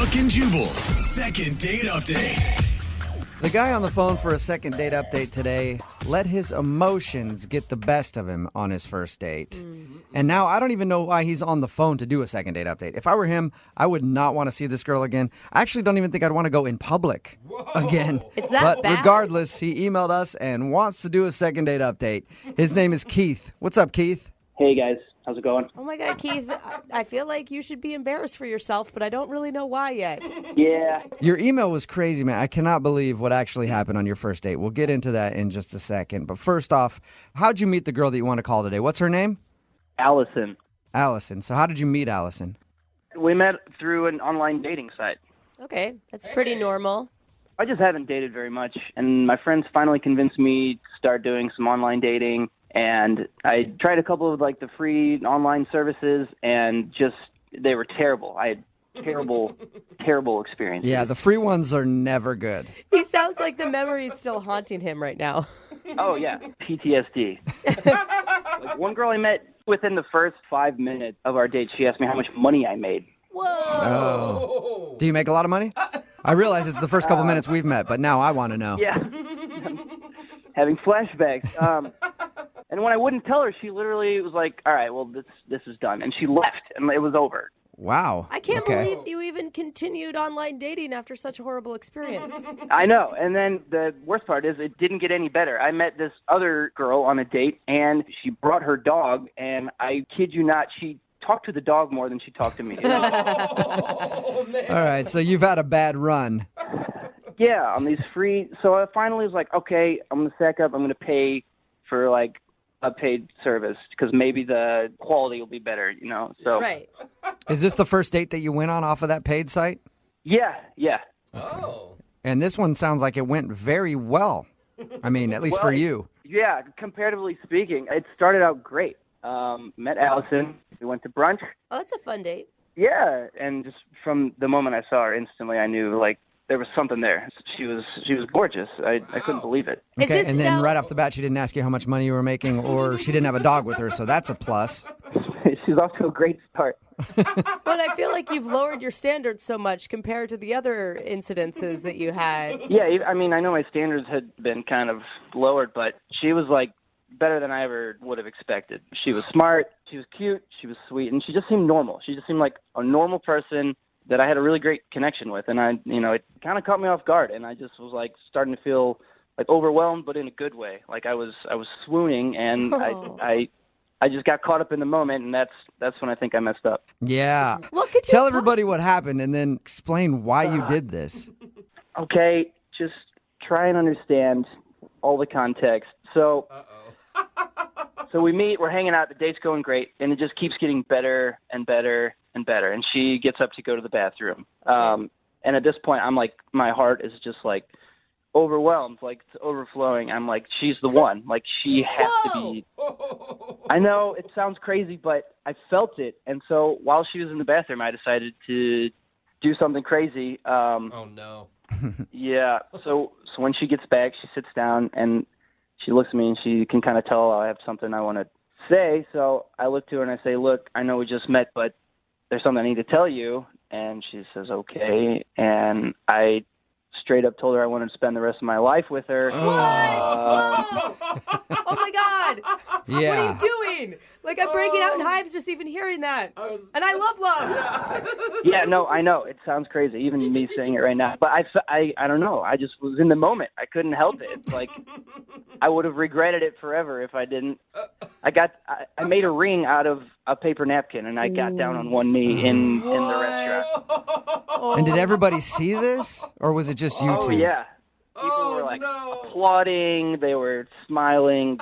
Brooke and Jubal's second date update. The guy on the phone for a second date update today let his emotions get the best of him on his first date. And now I don't even know why he's on the phone to do a second date update. If I were him, I would not want to see this girl again. I actually don't even think I'd want to go in public again. It's that but bad? regardless, he emailed us and wants to do a second date update. His name is Keith. What's up, Keith? Hey guys, how's it going? Oh my God, Keith, I feel like you should be embarrassed for yourself, but I don't really know why yet. Yeah, Your email was crazy, man. I cannot believe what actually happened on your first date. We'll get into that in just a second. But first off, how'd you meet the girl that you want to call today? What's her name? Allison. Allison. So how did you meet Allison? We met through an online dating site. Okay, that's pretty normal. I just haven't dated very much, and my friends finally convinced me to start doing some online dating, and I tried a couple of the free online services, and just they were terrible. I had terrible experiences. Yeah, the free ones are never good. He sounds like the memory is still haunting him right now. Oh yeah, PTSD. One girl I met within the first 5 minutes of our date, she asked me how much money I made. Whoa! Oh. Do you make a lot of money? I realize it's the first couple minutes we've met, but now I want to know. Yeah. Having flashbacks. And when I wouldn't tell her, she literally was like, all right, well, this is done. And she left, and it was over. Wow. I can't Okay. believe you even continued online dating after such a horrible experience. I know. And then the worst part is it didn't get any better. I met this other girl on a date, and she brought her dog, and I kid you not, she talked to the dog more than she talked to me. All right, so you've had a bad run. Yeah, on these free. So I finally was like, okay, I'm going to sack up. I'm going to pay for a paid service because maybe the quality will be better, So Right. Is this the first date that you went on off of that paid site? yeah. And this one sounds like it went very well. I mean, at least for you. Yeah, comparatively speaking, it started out great. Met Allison. We went to brunch. Oh, that's a fun date. Yeah, and just from the moment I saw her, instantly I knew there was something there. She was gorgeous. I couldn't believe it. Is Okay, this and then now- right off the bat, she didn't ask you how much money you were making, or she didn't have a dog with her, so that's a plus. She's off to a great start. But I feel like you've lowered your standards so much compared to the other incidences that you had. Yeah, I mean, I know my standards had been kind of lowered, but she was better than I ever would have expected. She was smart, she was cute, she was sweet, and she just seemed normal. She just seemed like a normal person that I had a really great connection with, and it kind of caught me off guard, and I just was starting to feel overwhelmed, but in a good way. I was swooning, and Oh. I just got caught up in the moment, and that's when I think I messed up. Yeah. What could you Tell everybody what happened and then explain why you did this. Okay, just try and understand all the context. So we meet, we're hanging out, the date's going great, and it just keeps getting better and better and better. And she gets up to go to the bathroom. And at this point, I'm my heart is just overwhelmed, it's overflowing. I'm she's the one. She has to be. I know it sounds crazy, but I felt it. And so while she was in the bathroom, I decided to do something crazy. Oh, no. Yeah. So when she gets back, she sits down and she looks at me and she can kind of tell I have something I want to say. So I look to her and I say, look, I know we just met, but there's something I need to tell you. And she says, okay. And I straight up told her I wanted to spend the rest of my life with her. Oh my God! Yeah. What are you doing? I'm breaking out in hives just even hearing that. And I love love. Yeah, no, I know. It sounds crazy, even me saying it right now. But I don't know. I just was in the moment. I couldn't help it. It's I would have regretted it forever if I didn't. I made a ring out of a paper napkin, and I got down on one knee in the restaurant. And did everybody see this, or was it just you Oh, two? yeah. People were applauding. They were smiling.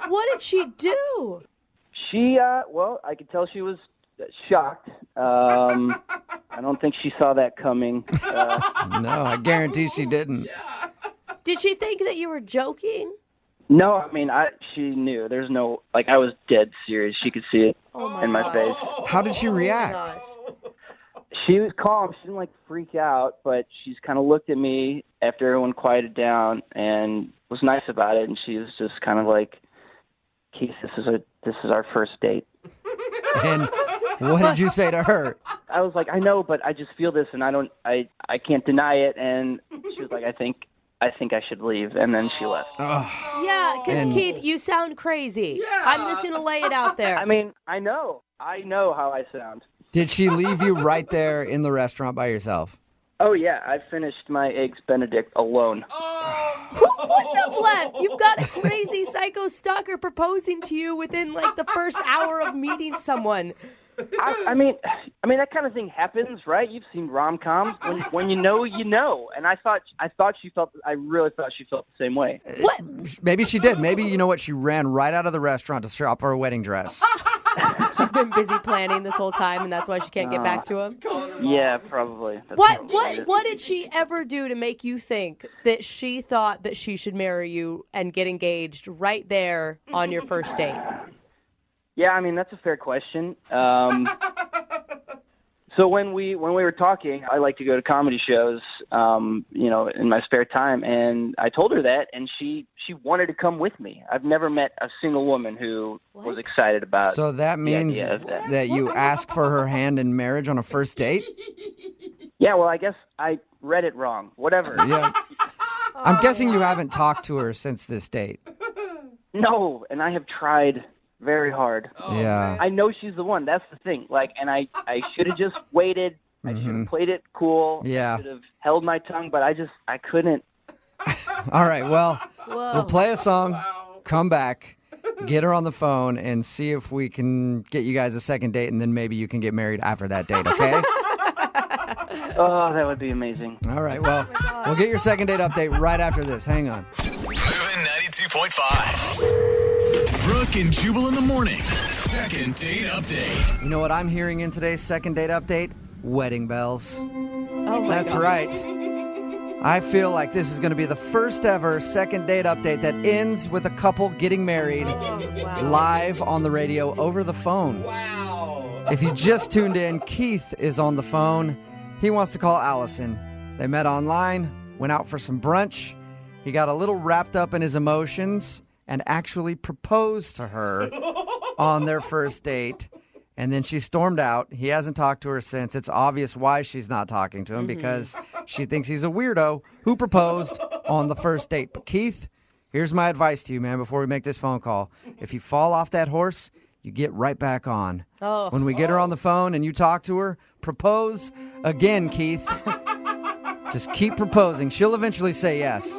What did she do? She, I could tell she was shocked. I don't think she saw that coming. No, I guarantee she didn't. Did she think that you were joking? No, I mean, she knew. There's no, I was dead serious. She could see it in my face. How did she Oh my react? gosh. She was calm. She didn't freak out, but she's kind of looked at me after everyone quieted down and was nice about it. And she was just kind of Keith, this is our first date. And What did you say to her? I was like, I know, but I just feel this, and I can't deny it. And she was like, I think I should leave, and then she left. Yeah, because Keith, you sound crazy. Yeah. I'm just gonna lay it out there. I mean, I know how I sound. Did she leave you right there in the restaurant by yourself? Oh yeah, I finished my eggs Benedict alone. Who wouldn't have left? You've got a crazy psycho stalker proposing to you within like the first hour of meeting someone. I mean that kind of thing happens, right? You've seen rom-coms. When you know, you know. And I really thought she felt the same way. What? Maybe she did. Maybe, you know what, she ran right out of the restaurant to shop for a wedding dress. She's been busy planning this whole time, and that's why she can't get back to him? Yeah, probably. What did she ever do to make you think that she thought that she should marry you and get engaged right there on your first date? Yeah, I mean, that's a fair question. So when we were talking, I like to go to comedy shows, in my spare time, and I told her that, and she wanted to come with me. I've never met a single woman who was excited about. So that means that you ask for her hand in marriage on a first date? Yeah, well, I guess I read it wrong. Whatever. Yeah. I'm guessing you haven't talked to her since this date. No, and I have tried very hard. Yeah. I know she's the one. That's the thing. And I should have just waited. I should have played it cool. Yeah. I should have held my tongue, but I couldn't. All right, well, we'll play a song, come back, get her on the phone, and see if we can get you guys a second date, and then maybe you can get married after that date, okay? Oh, that would be amazing. All right, well, we'll get your second date update right after this. Hang on. Moving 92.5. Brooke and Jubal in the mornings. Second date update. You know what I'm hearing in today's second date update? Wedding bells. Oh, my That's God. right. I feel like this is going to be the first ever second date update that ends with a couple getting married live on the radio over the phone. Wow. If you just tuned in, Keith is on the phone. He wants to call Allison. They met online, went out for some brunch. He got a little wrapped up in his emotions and actually proposed to her on their first date. And then she stormed out. He hasn't talked to her since. It's obvious why she's not talking to him, because she thinks he's a weirdo who proposed on the first date. But Keith, here's my advice to you, man, before we make this phone call. If you fall off that horse, you get right back on. Oh. When we get her on the phone and you talk to her, propose again, Keith. Just keep proposing. She'll eventually say yes.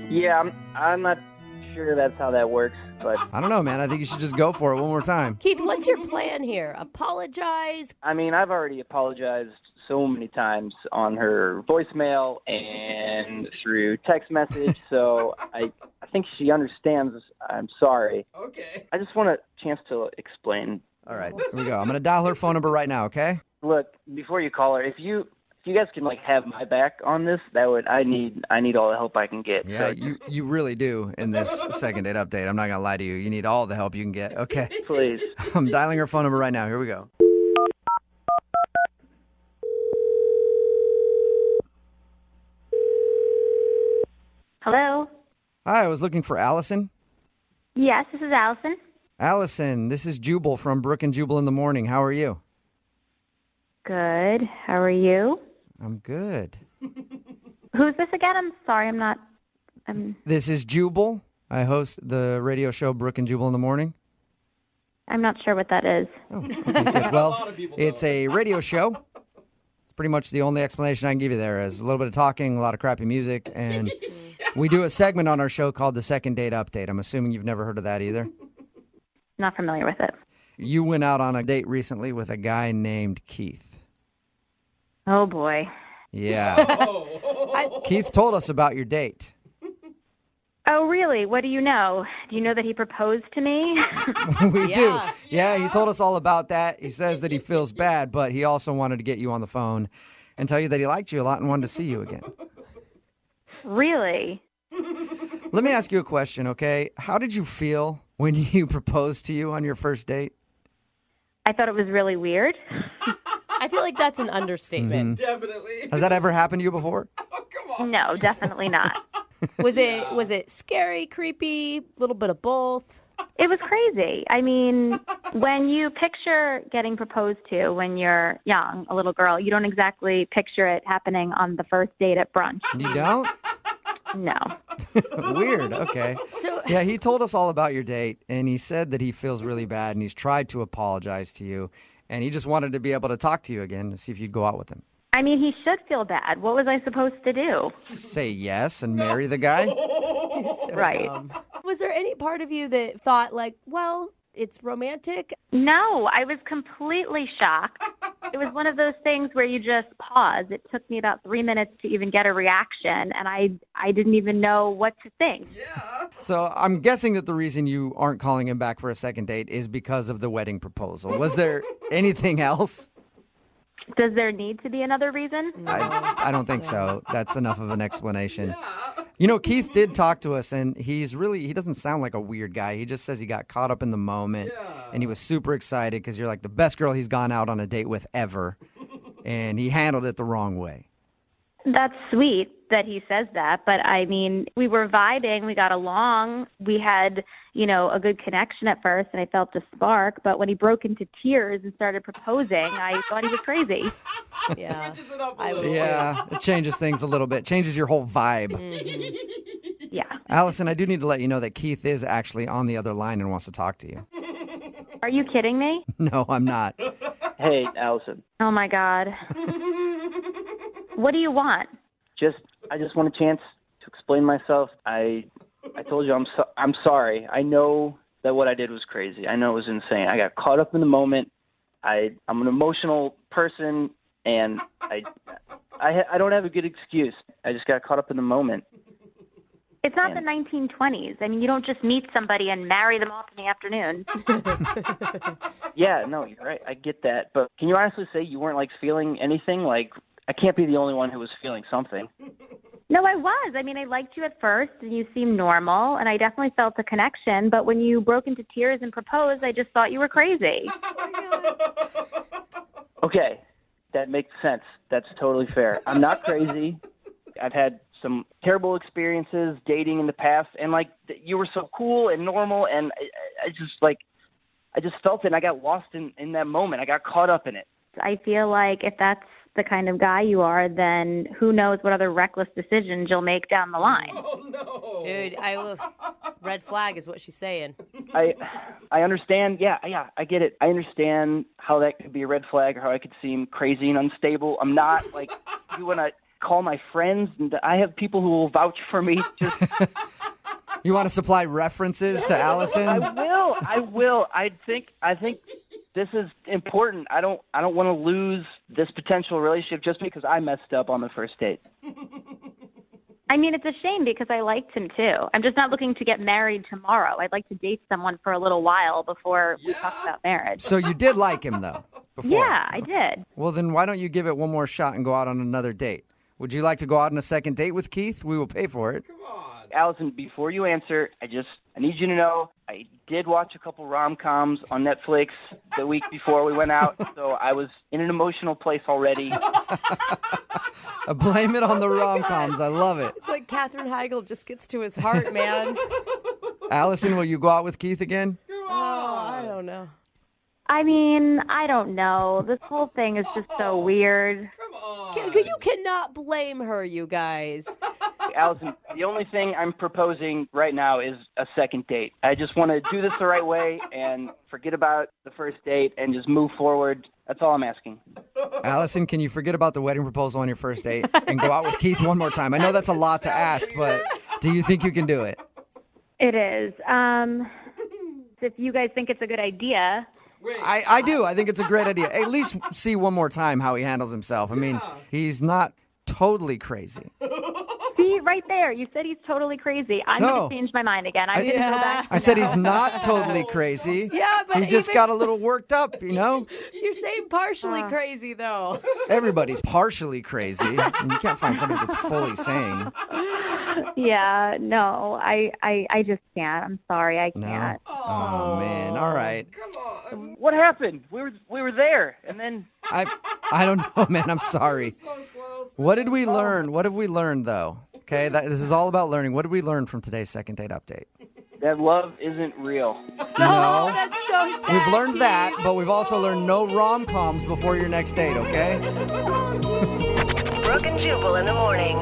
Yeah, I'm not sure that's how that works, but I don't know, man. I think you should just go for it one more time. Keith, what's your plan here? Apologize? I mean, I've already apologized so many times on her voicemail and through text message, so I think she understands I'm sorry. Okay. I just want a chance to explain. All right, here we go. I'm going to dial her phone number right now, okay? Look, before you call her, if you guys can have my back on this, I need all the help I can get. Yeah, So, you really do in this second date update. I'm not going to lie to you. You need all the help you can get. Okay. please. I'm dialing her phone number right now. Here we go. Hello? Hi, I was looking for Allison. Yes, this is Allison. Allison, this is Jubal from Brooke and Jubal in the Morning. How are you? Good. How are you? I'm good. Who's this again? I'm sorry, I'm This is Jubal. I host the radio show Brooke and Jubal in the Morning. I'm not sure what that is. Oh, okay, good. Well, it's a radio show. It's pretty much the only explanation I can give you there is a little bit of talking, a lot of crappy music, and we do a segment on our show called the Second Date Update. I'm assuming you've never heard of that either. Not familiar with it. You went out on a date recently with a guy named Keith. Oh, boy. Yeah. Keith told us about your date. Oh, really? What do you know? Do you know that he proposed to me? We do. Yeah, he told us all about that. He says that he feels bad, but he also wanted to get you on the phone and tell you that he liked you a lot and wanted to see you again. Really? Let me ask you a question, okay? How did you feel when he proposed to you on your first date? I thought it was really weird. I feel like that's an understatement. Definitely. Has that ever happened to you before? Oh, come on. No, definitely not. Was it scary, creepy, a little bit of both? It was crazy. I mean, when you picture getting proposed to when you're young, a little girl, you don't exactly picture it happening on the first date at brunch. You don't? No. Weird. Okay. So Yeah, he told us all about your date, and he said that he feels really bad, and he's tried to apologize to you, and he just wanted to be able to talk to you again to see if you'd go out with him. I mean, he should feel bad. What was I supposed to do? Say yes and marry the guy? you're so Right. dumb. Was there any part of you that thought like, well, it's romantic? No, I was completely shocked. It was one of those things where you just pause. It took me about 3 minutes to even get a reaction, and I didn't even know what to think. So I'm guessing that the reason you aren't calling him back for a second date is because of the wedding proposal. Was there anything else? Does there need to be another reason? I don't think so. That's enough of an explanation. You know, Keith did talk to us, and he doesn't sound like a weird guy. He just says he got caught up in the moment, and he was super excited because you're like the best girl he's gone out on a date with ever, and he handled it the wrong way. That's sweet that he says that, but I mean, we were vibing, we got along, we had, a good connection at first, and I felt a spark, but when he broke into tears and started proposing, I thought he was crazy. Yeah. Yeah, it changes things a little bit, changes your whole vibe. Yeah. Allison, I do need to let you know that Keith is actually on the other line and wants to talk to you. Are you kidding me? No, I'm not. Hey, Allison. Oh my God. What do you want? I just want a chance to explain myself. I told you I'm sorry. I know that what I did was crazy. I know it was insane. I got caught up in the moment. I'm an emotional person, and I don't have a good excuse. I just got caught up in the moment. It's not the 1920s. I mean, you don't just meet somebody and marry them off in the afternoon. Yeah, no, you're right. I get that. But can you honestly say you weren't, feeling anything? I can't be the only one who was feeling something. No, I was. I mean, I liked you at first, and you seemed normal, and I definitely felt a connection. But when you broke into tears and proposed, I just thought you were crazy. Okay, that makes sense. That's totally fair. I'm not crazy. I've had some terrible experiences dating in the past, and you were so cool and normal, and I just felt it, and I got lost in that moment. I got caught up in it. I feel like if that's the kind of guy you are, then who knows what other reckless decisions you'll make down the line. Oh, no. Dude, red flag is what she's saying. I understand. Yeah, I get it. I understand how that could be a red flag or how I could seem crazy and unstable. I'm not you want to call my friends, and I have people who will vouch for me. Just You want to supply references to Allison? I will. I think this is important. I don't want to lose this potential relationship just because I messed up on the first date. I mean, it's a shame because I liked him too. I'm just not looking to get married tomorrow. I'd like to date someone for a little while before we talk about marriage. So you did like him, though, before? Yeah, I did. Well, then why don't you give it one more shot and go out on another date? Would you like to go out on a second date with Keith? We will pay for it. Come on. Allison, before you answer, I need you to know I did watch a couple rom-coms on Netflix the week before we went out, so I was in an emotional place already. Blame it on the rom-coms. I love it. It's like Katherine Heigl just gets to his heart, man. Allison, will you go out with Keith again? Oh, I don't know. I mean, I don't know. This whole thing is just so weird. Come on. You cannot blame her, you guys. Allison, the only thing I'm proposing right now is a second date. I just want to do this the right way and forget about the first date and just move forward. That's all I'm asking. Allison, can you forget about the wedding proposal on your first date and go out with Keith one more time? I know that's a lot to ask, but do you think you can do it? It is. If you guys think it's a good idea. Wait. I do. I think it's a great idea. At least see one more time how he handles himself. I mean, he's not totally crazy. See, right there. You said he's totally crazy. I'm No. going to change my mind again. I'm going to go back. I said he's not totally crazy. Yeah, but he just even- got a little worked up, you know? You're saying partially crazy, though. Everybody's partially crazy. And you can't find somebody that's fully sane. Yeah, no, I just can't. I'm sorry, I No? can't. Oh, man. All right. Come on. What happened? We were there, and then I don't know, man. I'm sorry. So close. What did we learn? What have we learned, though? Okay, this is all about learning. What did we learn from today's second date update? that love isn't real. Oh, that's so sad. We've learned that, but we've also learned no rom-coms before your next date, okay? Brooke and Jubal in the morning.